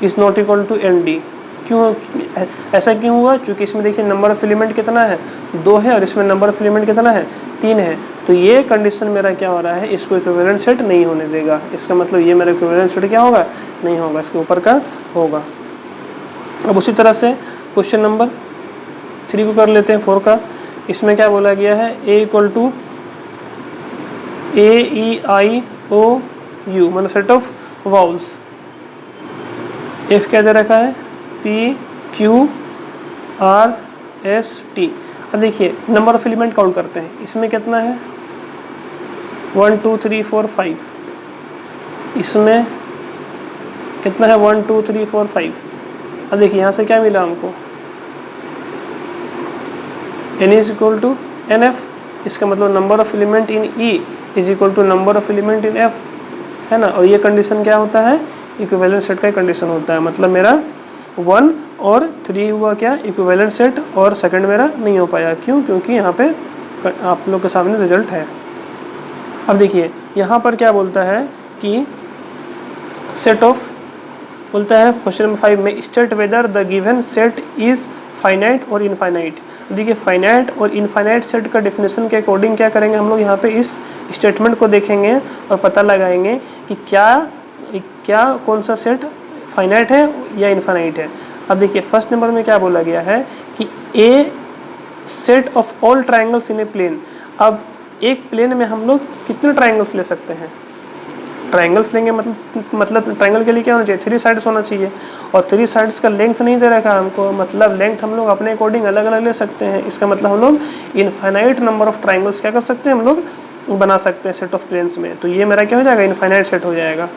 is not equal to ND। क्यों ऐसा क्यों हुआ, क्योंकि इसमें देखिए नंबर ऑफ एलिमेंट कितना है 2 है, और इसमें नंबर ऑफ एलिमेंट कितना है 3 है। तो ये कंडीशन मेरा क्या हो रहा है, इसको इक्विवेलेंट सेट नहीं होने देगा। इसका मतलब ये मेरा इक्विवेलेंट सेट क्या होगा, नहीं होगा, इसके ऊपर का होगा। अब उसी तरह से क्वेश्चन नंबर 3 को कर लेते हैं 4 का। इसमें क्या बोला गया है, A इक्वल टू AEIOU मतलब सेट ऑफ वाउल्स। F क्या दे रखा है PQRST। अब देखिए नंबर ऑफ एलिमेंट काउंट करते हैं, इसमें कितना है 1 2 3 4 5, इसमें कितना है 1 2 3 4 5। अब देखिए यहाँ से क्या मिला हमको, n is equal to N F, इसका मतलब number of element in E is equal to number of element in F, है ना। और ये कंडीशन क्या होता है, इक्विवेलेंट सेट का कंडीशन होता है। मतलब मेरा 1 और 3 हुआ क्या, इक्विवेलेंट सेट, और सेकंड मेरा नहीं हो पाया। क्यों? क्योंकि यहाँ पे आप लोग के सामने रिजल्ट है। अब देखिए यहाँ पर क्या बोलता है कि सेट ऑफ, बोलता है क्वेश्चन नंबर 5 में, state whether the given set is finite और इनफाइनाइट। देखिए फाइनाइट और इनफाइनाइट सेट का डेफिनेशन के अकॉर्डिंग क्या करेंगे हम लोग, यहाँ पे इस स्टेटमेंट को देखेंगे और पता लगाएंगे कि क्या कौन सा सेट फाइनाइट है या इनफाइनाइट है। अब देखिए फर्स्ट नंबर में क्या बोला गया है कि a set of all triangles in a plane. अब एक प्लेन में हम लोग कितने ट्राइंगल्स ले सकते हैं, ट्राइंगल्स लेंगे, मतलब ट्राइंगल के लिए क्या होना चाहिए, 3 साइड्स होना चाहिए। और 3 साइड्स का लेंथ नहीं दे रखा हमको, मतलब लेंथ हम लोग अपने अकॉर्डिंग अलग अलग ले सकते हैं। इसका मतलब हम लोग इनफाइनाइट नंबर ऑफ ट्राइंगल्स क्या कर सकते हैं, हम लोग बना सकते हैं सेट ऑफ प्लेन्स में। तो ये मेरा क्या हो जाएगा, इनफाइनाइट सेट हो जाएगा।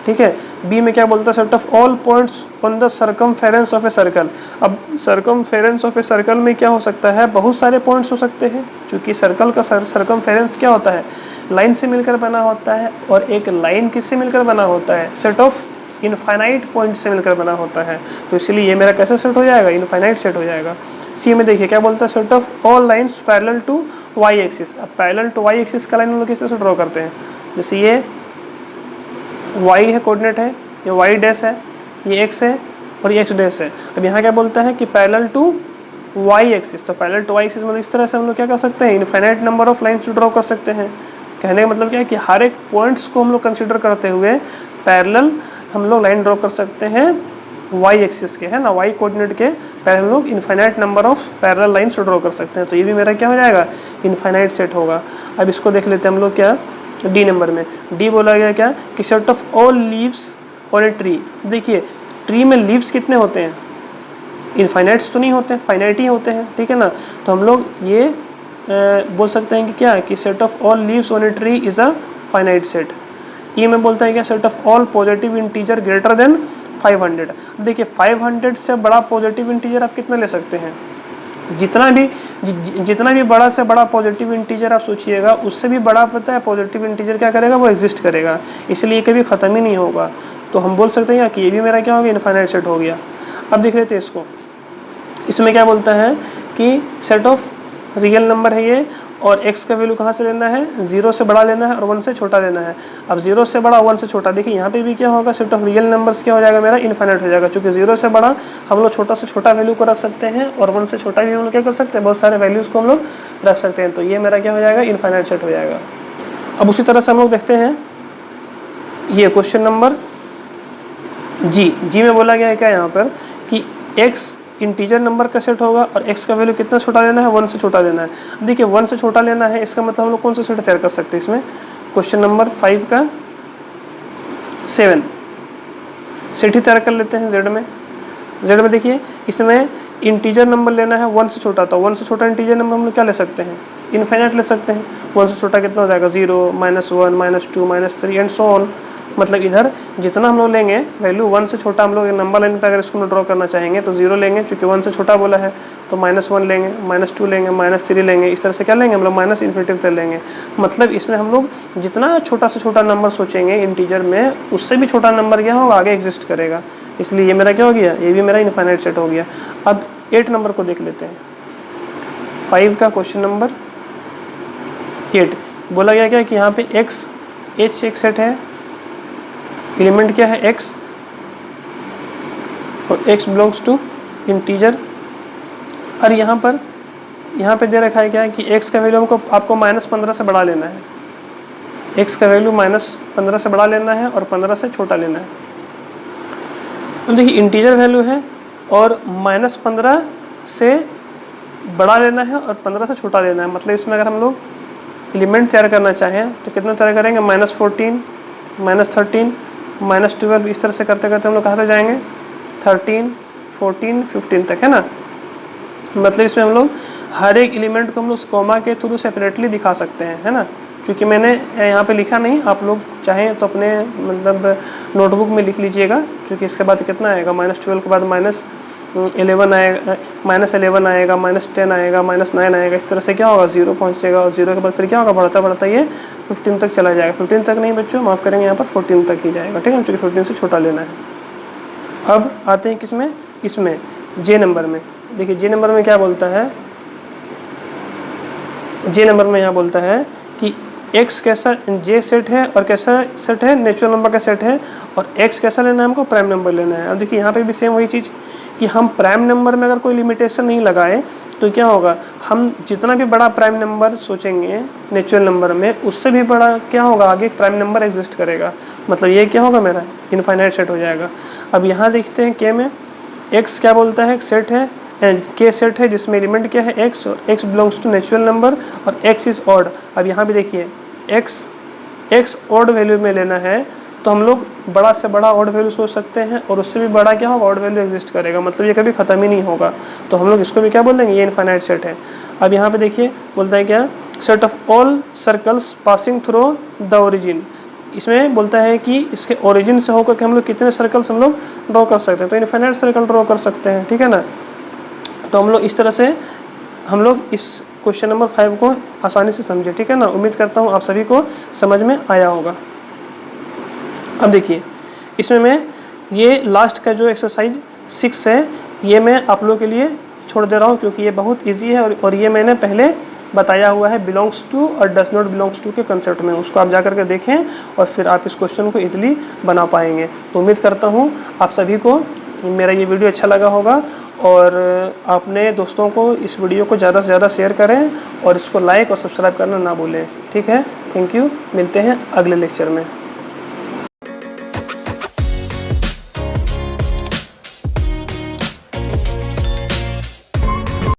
ठीक है। बी में क्या बोलता है, set of all points on the circumference of a circle. अब सर्कमफेरेंस ऑफ ए सर्कल में क्या हो सकता है, बहुत सारे पॉइंट्स हो सकते हैं, क्योंकि सर्कल का सर्कमफेरेंस क्या होता है, लाइन से मिलकर बना होता है, और एक लाइन किससे मिलकर बना होता है, सेट ऑफ इनफाइनाइट पॉइंट से मिलकर बना होता है। तो इसलिए ये मेरा कैसे सेट हो जाएगा, इनफाइनाइट सेट हो जाएगा। सी में देखिए क्या बोलता है, set of all lines parallel to y axis. अब पैरेलल टू वाई एक्सिस का लाइन हम लोग किस तरह से ड्रॉ करते हैं, जैसे ये y है, कोऑर्डिनेट है, ये y डैश है, ये x है और ये x डैश है। अब यहाँ क्या बोलता है कि पैरेलल टू y एक्सिस। तो पैरेलल टू y एक्सिस मतलब इस तरह से हम लोग क्या कर सकते हैं, infinite number of lines draw कर सकते हैं। कहने का मतलब क्या है कि हर एक पॉइंट्स को हम लोग कंसीडर करते हुए पैरेलल हम लोग लाइन ड्रॉ कर सकते हैं y एक्सिस के, है ना, y कोऑर्डिनेट के पहले हम लोग infinite number of parallel lines draw कर सकते हैं। तो ये भी मेरा क्या हो जाएगा, इनफाइनाइट सेट होगा। अब इसको देख लेते हैं हम लोग, क्या डी नंबर में, डी बोला गया क्या कि set of all leaves on a tree. देखिए ट्री में लीव्स कितने होते हैं, इनफाइनाइट्स तो नहीं होते, फाइनाइट ही होते हैं, ठीक है ना। तो हम लोग ये बोल सकते हैं कि क्या, कि set of all leaves on a tree is a finite set. E में बोलता है क्या, set of all positive integer greater than 500। देखिए 500 से बड़ा पॉजिटिव इंटीजर आप कितना ले सकते हैं, जितना भी बड़ा से बड़ा पॉजिटिव इंटीजर आप सोचिएगा, उससे भी बड़ा पता है पॉजिटिव इंटीजर क्या करेगा, वो एग्जिस्ट करेगा, इसलिए कभी ख़त्म ही नहीं होगा। तो हम बोल सकते हैं कि ये भी मेरा क्या हो गया, इनफाइनाइट सेट हो गया। अब देख लेते हैं इसको, इसमें क्या बोलता है कि सेट ऑफ रियल नंबर है ये, और x का वैल्यू कहाँ से लेना है, 0 से बड़ा लेना है और 1 से छोटा लेना है। अब 0 से बड़ा 1 से छोटा, देखिए यहाँ पे भी क्या होगा, सेट ऑफ रियल नंबर्स क्या हो जाएगा मेरा, इनफाइनाइट हो जाएगा। चूँकि 0 से बड़ा हम लोग छोटा से छोटा वैल्यू को रख सकते हैं, और 1 से छोटा भी हम लोग क्या कर सकते हैं, बहुत सारे वैल्यूज़ को हम लोग रख सकते हैं। तो ये मेरा क्या हो जाएगा, इनफाइनाइट सेट हो जाएगा। अब उसी तरह से हम लोग देखते हैं ये क्वेश्चन नंबर जी में बोला गया है क्या यहाँ पर कि x इंटीजर नंबर का सेट होगा और x का वैल्यू कितना छोटा लेना है, 1 से छोटा लेना है। अब देखिए 1 से छोटा लेना है, इसका मतलब हम लोग कौन सा सेट तैयार कर सकते हैं इसमें, क्वेश्चन नंबर 5 का 7 सेट ही तैयार कर लेते हैं। जेड में देखिए इसमें इंटीजर नंबर लेना है 1 से छोटा, तो 1 से छोटा इंटीजर नंबर हम लोग क्या ले सकते हैं, इनफाइनाइट ले सकते हैं। 1 से छोटा कितना हो जाएगा, 0, -1, -2, -3 एंड सो ऑन। मतलब इधर जितना हम लोग लेंगे वैल्यू 1 से छोटा, हम लोग नंबर लाइन पे अगर इसको ड्रॉ करना चाहेंगे तो 0 लेंगे, चूँकि 1 से छोटा बोला है, तो -1 लेंगे, -2 लेंगे, -3 लेंगे, इस तरह से क्या लेंगे हम लोग, माइनस इन्फिनिटी तक लेंगे। मतलब इसमें हम लोग जितना छोटा से छोटा नंबर सोचेंगे इंटीजर में, उससे भी छोटा नंबर क्या होगा, आगे एग्जिस्ट करेगा। इसलिए ये मेरा क्या हो गया, ये भी मेरा इनफाइनाइट सेट हो गया। अब 8 नंबर को देख लेते हैं, 5 का क्वेश्चन नंबर 8 बोला गया क्या कि यहाँ पे x h एक सेट है, एलिमेंट क्या है x, और x बिलोंग्स टू इंटीजर। और यहाँ पे दे रखा है क्या है कि x का वैल्यू आपको -15 से बढ़ा लेना है, x का वैल्यू -15 से बढ़ा लेना है और 15 से छोटा लेना है। अब देखिए इंटीजर वैल्यू है और -15 से बड़ा लेना है और 15 से छोटा लेना है। मतलब इसमें अगर हम लोग एलिमेंट तैयार करना चाहें तो कितना तैयार करेंगे, -14, -13, -12, इस तरह से करते करते हम लोग कहाँ तक जाएंगे, 13, 14, 15 तक, है ना। मतलब इसमें हम लोग हर एक एलिमेंट को हम लोग कॉमा के थ्रू सेपरेटली दिखा सकते हैं, है ना। क्योंकि मैंने यहाँ पे लिखा नहीं, आप लोग चाहें तो अपने मतलब नोटबुक में लिख लीजिएगा, क्योंकि इसके बाद कितना आएगा, -12 के बाद -11 आएगा, -11 आएगा, -10 आएगा, -9 आएगा, इस तरह से क्या होगा 0 पहुँचेगा, और 0 के बाद फिर क्या होगा, बढ़ता बढ़ता ये 15 तक चला जाएगा। 15 तक नहीं बच्चों, माफ़ करेंगे, यहाँ पर 14 तक ही जाएगा, ठीक है, क्योंकि 14 से छोटा लेना है। अब आते हैं किसमें, इसमें जे नंबर में। देखिए जे नंबर में क्या बोलता है, जे नंबर में यहाँ बोलता है कि x कैसा जे सेट है और कैसा सेट है, नेचुरल नंबर का सेट है, और x कैसा लेना है, हमको प्राइम नंबर लेना है। अब देखिए यहाँ पे भी सेम वही चीज़ कि हम प्राइम नंबर में अगर कोई लिमिटेशन नहीं लगाए तो क्या होगा, हम जितना भी बड़ा प्राइम नंबर सोचेंगे नेचुरल नंबर में, उससे भी बड़ा क्या होगा, आगे एक प्राइम नंबर एग्जिस्ट करेगा, मतलब ये क्या होगा, मेरा इनफाइनाइट सेट हो जाएगा। अब यहाँ देखते हैं के में x क्या बोलता है, एक सेट है, के सेट है जिसमें एलिमेंट क्या है x, और x belongs to natural number, और x इज ऑड। अब यहाँ भी देखिए x ऑड वैल्यू में लेना है, तो हम लोग बड़ा से बड़ा ऑड वैल्यू सोच सकते हैं, और उससे भी बड़ा क्या होगा, ऑड वैल्यू एग्जिस्ट करेगा, मतलब ये कभी खत्म ही नहीं होगा, तो हम लोग इसको भी क्या बोल देंगे, ये इनफाइनाइट सेट है। अब यहाँ पे देखिए बोलता है क्या, set of all circles passing through the origin. इसमें बोलता है कि इसके ओरिजिन से होकर के हम लोग कितने सर्कल्स हम लोग ड्रॉ कर सकते हैं, तो इनफाइनाइट सर्कल ड्रॉ कर सकते हैं, ठीक है ना। तो हम लोग इस तरह से हम लोग इस क्वेश्चन नंबर 5 को आसानी से समझे, ठीक है ना। उम्मीद करता हूँ आप सभी को समझ में आया होगा। अब देखिए इसमें मैं ये लास्ट का जो एक्सरसाइज 6 है, ये मैं आप लोगों के लिए छोड़ दे रहा हूँ, क्योंकि ये बहुत इजी है, और ये मैंने पहले बताया हुआ है बिलोंग्स टू और डज नॉट बिलोंग्स टू के कंसेप्ट में, उसको आप जा करके देखें और फिर आप इस क्वेश्चन को इजीली बना पाएंगे। तो उम्मीद करता हूँ आप सभी को मेरा ये वीडियो अच्छा लगा होगा, और अपने दोस्तों को इस वीडियो को ज़्यादा से ज़्यादा शेयर करें, और इसको लाइक और सब्सक्राइब करना ना भूलें, ठीक है। थैंक यू, मिलते हैं अगले लेक्चर में।